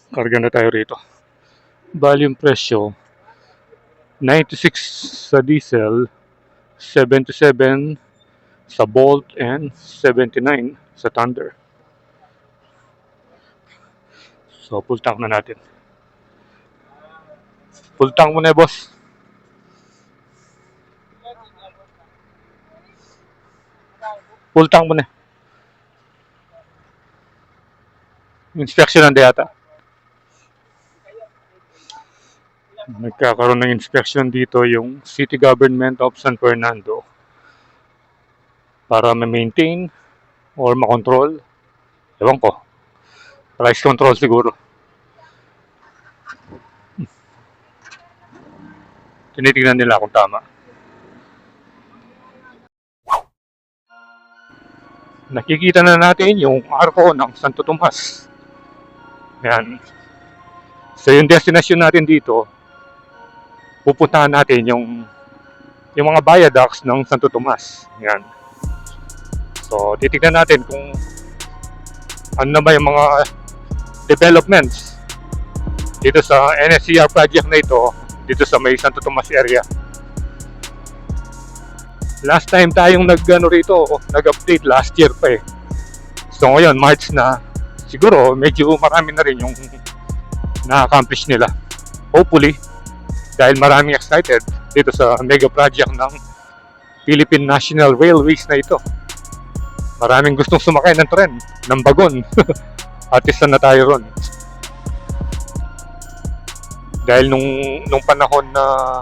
Karga na tayo rito. Bali yung presyo, 96 sa diesel, 77 sa Bolt, and 79 sa Thunder. So, full tank na natin. Full tank muna, boss. Full tank muna. Inspection na yata. Nagkakaroon ng inspection dito yung City Government of San Fernando para ma-maintain or ma-control. Ewan ko. Price control siguro. Tinitignan nila kung tama. Nakikita na natin yung arko ng Santo Tomas. Yan. So yung destination natin dito, pupuntahan natin yung mga viaducts ng Santo Tomas. Yan. So titignan natin kung ano na ba yung mga developments dito sa NSCR project na ito, dito sa may Santo Tomas area. Last time tayong nag-update last year pa eh. So ngayon, March na, siguro medyo marami na rin yung na-accomplish nila. Hopefully, dahil maraming excited dito sa mega project ng Philippine National Railways na ito. Maraming gustong sumakay ng tren, ng bagon. At isa na tayo ron. Dahil nung panahon na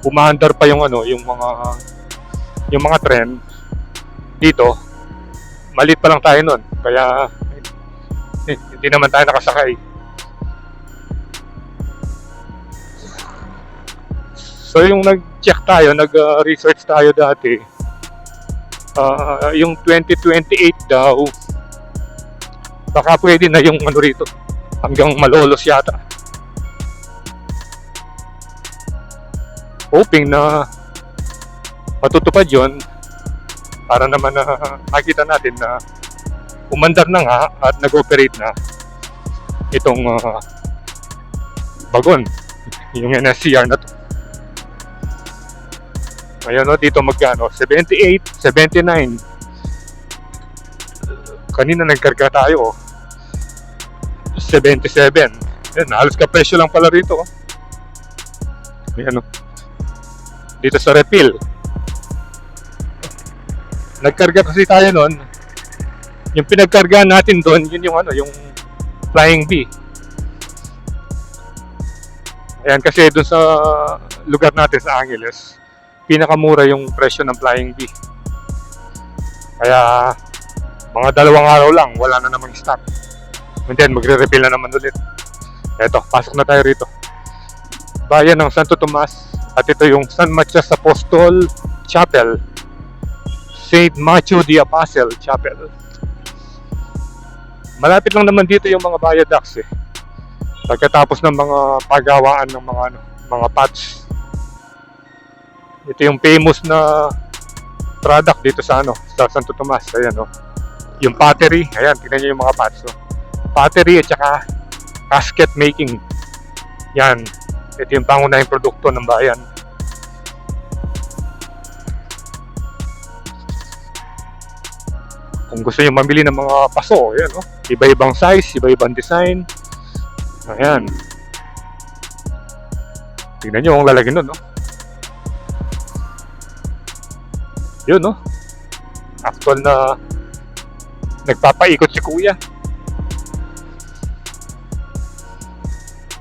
umaandar pa yung mga tren dito, maliit pa lang tayo nun, kaya hindi naman tayo nakasakay. So yung nag-check tayo, nag-research tayo dati, yung 2028 daw, baka pwede na yung rito, hanggang Malolos yata. Hoping na matutupad yon para naman na makita natin na umandar na nga at nag-operate na itong bagon, yung NSCR na to. Ayan o, dito magkano? 78, 79. Kanina nagkarga tayo 77. Ayan, halos kapresyo lang pala rito. Ayan o, dito sa refill. Nagkarga kasi tayo noon. Yung pinagkarga natin doon, yun yung Flying B. Ayan, kasi doon sa lugar natin sa Angeles, pinakamura yung presyo ng Flying B. Kaya mga 2 araw lang, wala na namang stock. And then magre-refill na naman ulit. Eto, pasok na tayo rito. Bayan ng Santo Tomas. At ito yung San Matias Apostol Chapel, St. Matthew the Apostle Chapel. Malapit lang naman dito yung mga viaducts eh. Pagkatapos ng mga paggawaan ng mga patch. Ito yung famous na product dito sa sa Santo Tomas. Ayan oh. Yung pottery, ayan, tingnan niyo yung mga patch. So, pottery at saka casket making. Yan. Ito yung pangunahing produkto ng bayan. Kung gusto nyo mamili ng mga paso, ayan, oh. Iba-ibang size, iba-ibang design. Ayan. Tingnan nyo ang lalaki nun, no? Yun, no? Actual na nagpapaikot si kuya.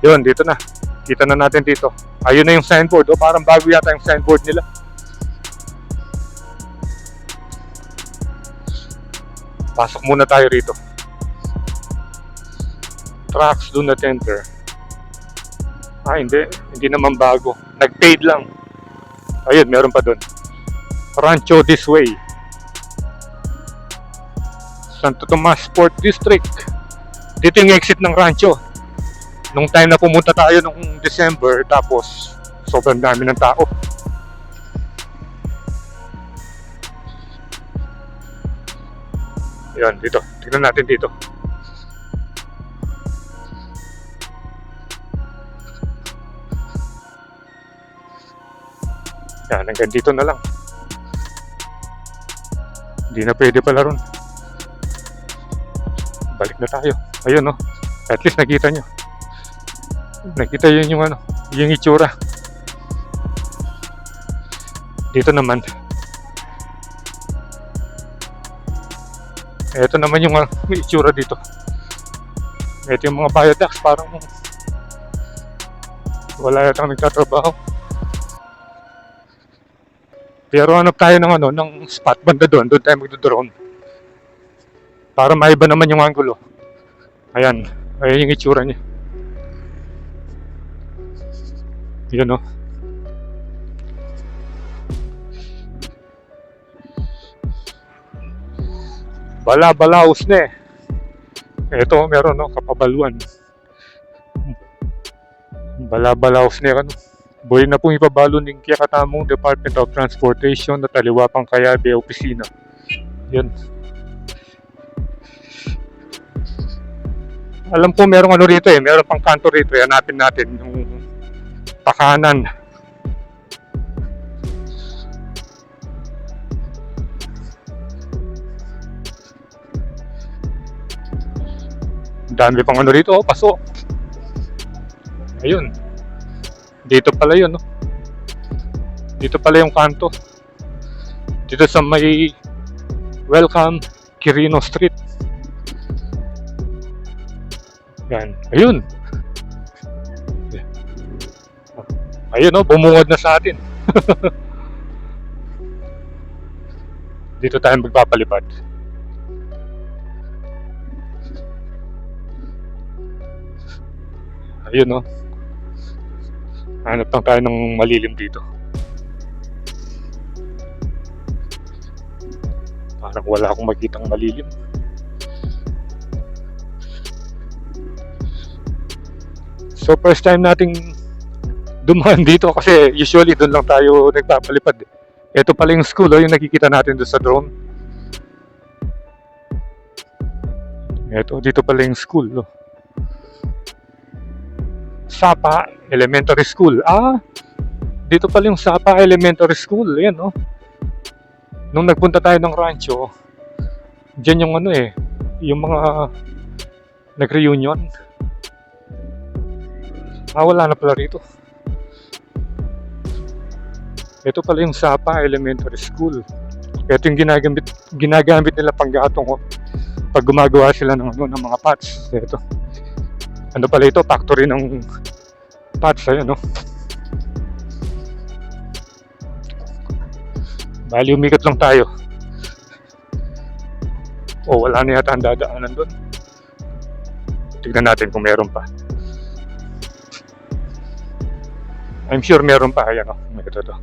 Yun, dito na. Kita na natin dito. Ayun na yung signboard. Oh, parang bago yata yung signboard nila. Pasok muna tayo rito. Trucks do not enter. Hindi. Hindi naman bago. Nag-paid lang. Ayun, meron pa dun. Rancho this way. Santo Tomas Port District. Dito yung exit ng Rancho. Nung time na pumunta tayo nung December, tapos sobrang dami ng tao. Yan, dito. Tingnan natin dito. Yan, hanggang dito na lang. Hindi na pwede pala ron. Balik na tayo. Ayun, no? At least nakita nyo. Nakita yun yung ano, yung itsura. Dito naman. Ito naman yung itsura dito. Ito yung mga viaducts, parang wala yatang nagtatrabaho. Pero hanap tayo ng ano, ng spot banda doon tayo magdo-drone. Para maiba naman yung angulo. Ayan, ayan yung itsura niya. Yun, no? Bala-balaos na eh. Ito, meron, no? Kapabaluan. Bala-balaos na ano. Buhay na pong ipabalo ng Kiyakatamong Department of Transportation at Aliwapang Kayabe Opisina. Yun. Alam ko merong ano rito eh, meron pang kanto rito. Hanapin natin yung pakanan. Dami pang ano rito, paso. Ayun. Dito pala yun, no? Dito pala yung kanto. Dito sa may Welcome Quirino Street. Yan. Ayun. Ayun, no? Bumungad na sa atin. Dito tayo magpapalipad. Ayun, no? Hanap lang tayo ng malilim dito. Parang wala akong makitang malilim. So first time nating dumaan dito kasi usually doon lang tayo nagpapalipad. Ito pala yung school, yung nakikita natin doon sa drone. Ito, dito pala yung school. Sapa Elementary School. Dito pala yung Sapa Elementary School. Ayan, no? Nung nagpunta tayo ng rancho, dyan yung ano eh, yung mga nag-reunion. Wala na pala rito. Ito pala yung Sapa Elementary School. Ito yung ginagamit nila panggatong pag gumagawa sila ng ano, ng mga pots. Ito. Ano pala ito? Factory ng pots, ayun, no? Bali, umikot lang tayo. Wala na yata ang dadaanan doon. Tignan natin kung meron pa. I'm sure meron pa. Ayan, no? Ito.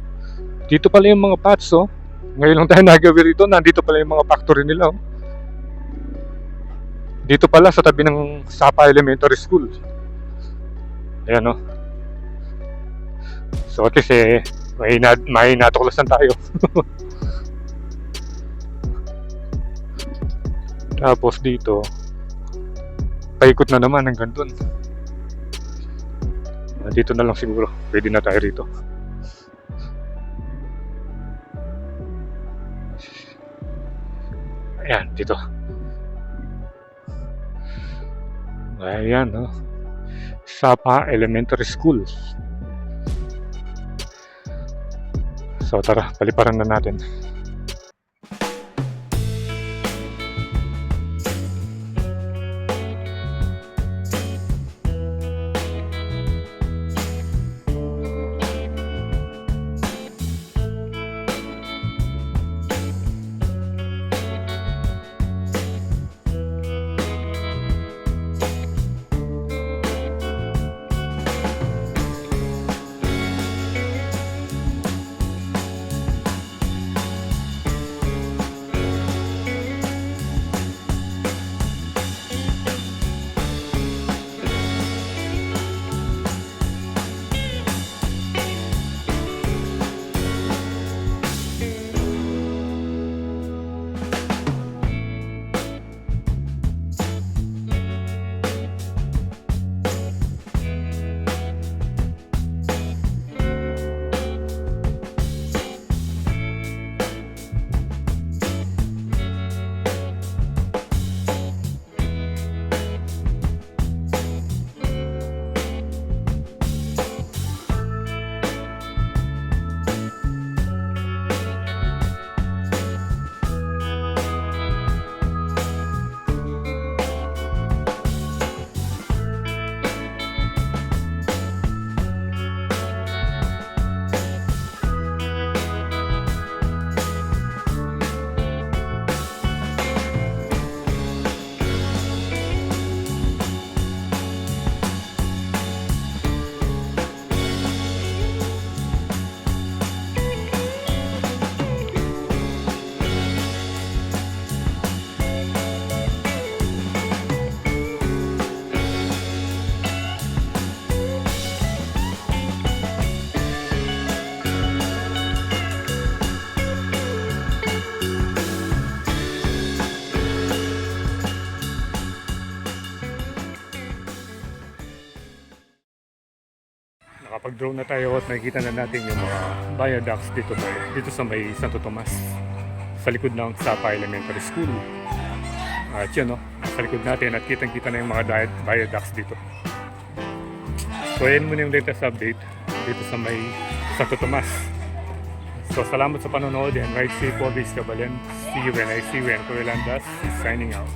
Dito pala yung mga pots, oh. Ngayon lang tayo nagawin rito. Nandito pala yung mga factory nila, oh. Dito pala sa tabi ng Sapa Elementary School. Ayan, no? So at least may natuklasan tayo. Tapos dito paikot na naman hanggang dun. Dito na lang siguro. Pwede na tayo rito. Ayan, dito. Ayan, no? Sapa Elementary School. So tara, paliparan na natin. nakapag-drone na tayo at nakikita na natin yung mga viaducts dito sa may Santo Tomas. Sa likod ng Sapa Elementary School. At yun, no, sa likod natin at kitang-kita na yung mga viaducts dito. So, ayan muna yung latest update dito sa may Santo Tomas. So, salamat sa panonood and ride safe always, Kabayan. See you when I see you and Kuya Landas is signing out.